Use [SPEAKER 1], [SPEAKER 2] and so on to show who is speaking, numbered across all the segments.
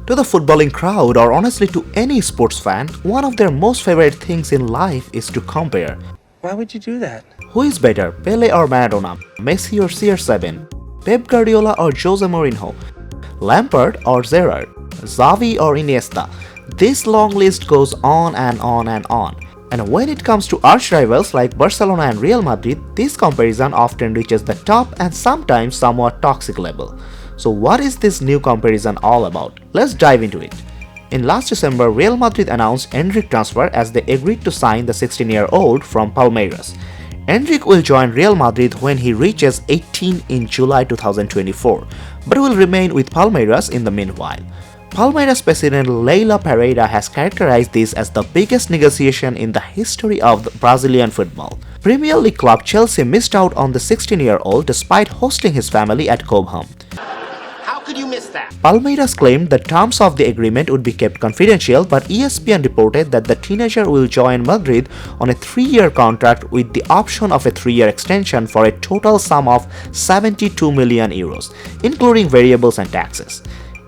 [SPEAKER 1] To the footballing crowd, or honestly to any sports fan, one of their most favorite things in life is to compare.
[SPEAKER 2] Why would you do that?
[SPEAKER 1] Who is better, Pele or Maradona, Messi or CR7, Pep Guardiola or Jose Mourinho, Lampard or Gerrard, Xavi or Iniesta? This long list goes on and on and on. And when it comes to arch rivals like Barcelona and Real Madrid, this comparison often reaches the top and sometimes somewhat toxic level. So what is this new comparison all about? Let's dive into it. In last December, Real Madrid announced Endrick transfer as they agreed to sign the 16-year-old from Palmeiras. Endrick will join Real Madrid when he reaches 18 in July 2024, but will remain with Palmeiras in the meanwhile. Palmeiras president Leila Pereira has characterized this as the biggest negotiation in the history of the Brazilian football. Premier League club Chelsea missed out on the 16-year-old despite hosting his family at Cobham.
[SPEAKER 2] How could you miss that?
[SPEAKER 1] Palmeiras claimed the terms of the agreement would be kept confidential, but ESPN reported that the teenager will join Madrid on a 3-year contract with the option of a 3-year extension for a total sum of 72 million euros, including variables and taxes.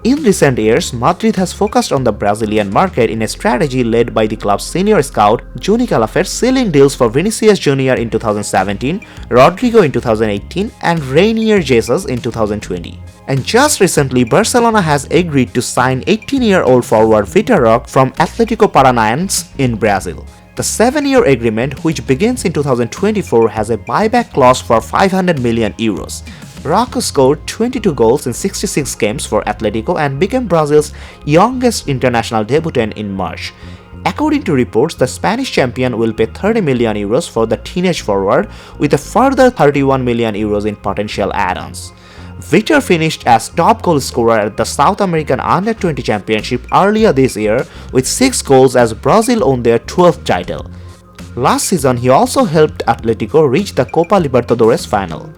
[SPEAKER 1] In recent years, Madrid has focused on the Brazilian market in a strategy led by the club's senior scout Juni Calafet, sealing deals for Vinicius Jr. in 2017, Rodrigo in 2018 and Reinier Jesus in 2020. And just recently, Barcelona has agreed to sign 18-year-old forward Vitor Roque from Atlético Paranaense in Brazil. The 7-year agreement, which begins in 2024, has a buyback clause for 500 million euros. Roque scored 22 goals in 66 games for Atletico and became Brazil's youngest international debutant in March. According to reports, the Spanish champion will pay 30 million euros for the teenage forward, with a further 31 million euros in potential add-ons. Vitor finished as top goal scorer at the South American Under-20 Championship earlier this year with 6 goals as Brazil won their 12th title. Last season, he also helped Atletico reach the Copa Libertadores final.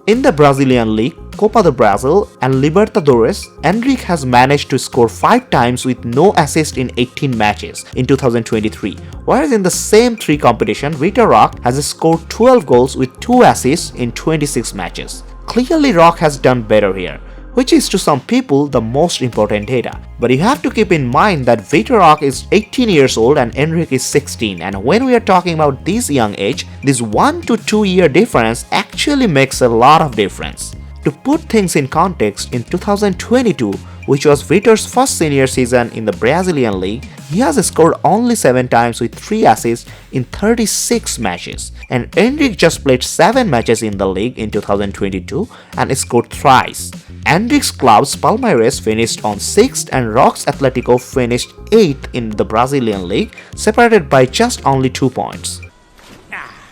[SPEAKER 1] In the Brazilian League, Copa do Brasil and Libertadores, Endrick has managed to score 5 times with no assist in 18 matches in 2023, whereas in the same 3 competitions, Vitor Roque has scored 12 goals with 2 assists in 26 matches. Clearly, Roque has done better here, which is to some people the most important data. But you have to keep in mind that Vitor Roque is 18 years old and Endrick is 16, and when we are talking about this young age, this 1 to 2 year difference actually makes a lot of difference. To put things in context, in 2022, which was Vitor's first senior season in the Brazilian league, he has scored only 7 times with 3 assists in 36 matches, and Endrick just played 7 matches in the league in 2022 and scored thrice. Endrick's club's Palmeiras finished on 6th and Roque's Atletico finished 8th in the Brazilian league, separated by just only 2 points.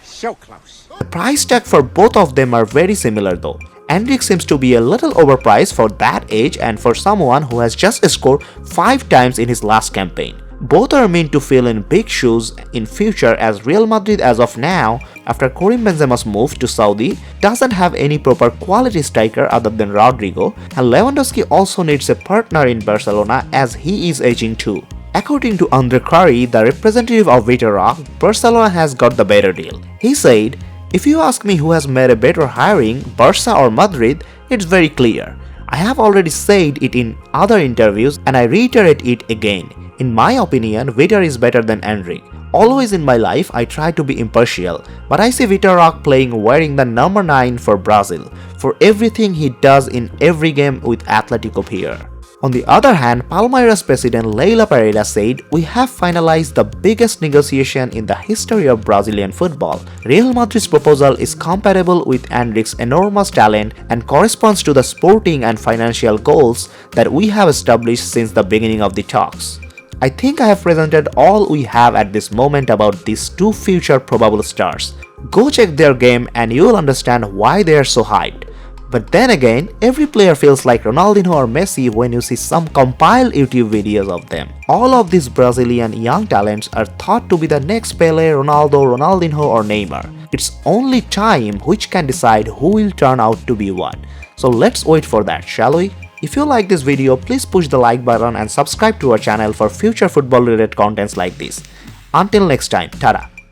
[SPEAKER 2] So close.
[SPEAKER 1] The price tag for both of them are very similar though. Endrick seems to be a little overpriced for that age and for someone who has just scored 5 times in his last campaign. Both are meant to fill in big shoes in future, as Real Madrid as of now, after Karim Benzema's move to Saudi, doesn't have any proper quality striker other than Rodrigo, and Lewandowski also needs a partner in Barcelona as he is aging too. According to Andre Curry, the representative of Vitor Roque, Barcelona has got the better deal. He said, "If you ask me who has made a better hiring, Barca or Madrid, it's very clear. I have already said it in other interviews and I reiterate it again. In my opinion, Vitor is better than Endrick. Always in my life, I try to be impartial, but I see Vitor Roque playing wearing the number 9 for Brazil, for everything he does in every game with Atletico here." On the other hand, Palmeiras president Leila Pereira said, "We have finalized the biggest negotiation in the history of Brazilian football. Real Madrid's proposal is compatible with Endrick's enormous talent and corresponds to the sporting and financial goals that we have established since the beginning of the talks. I think I have presented all we have at this moment about these 2 future probable stars. Go check their game and you'll understand why they are so hyped. But then again, every player feels like Ronaldinho or Messi when you see some compiled YouTube videos of them. All of these Brazilian young talents are thought to be the next Pele, Ronaldo, Ronaldinho or Neymar. It's only time which can decide who will turn out to be what. So let's wait for that, shall we? If you like this video, please push the like button and subscribe to our channel for future football related contents like this. Until next time, tada!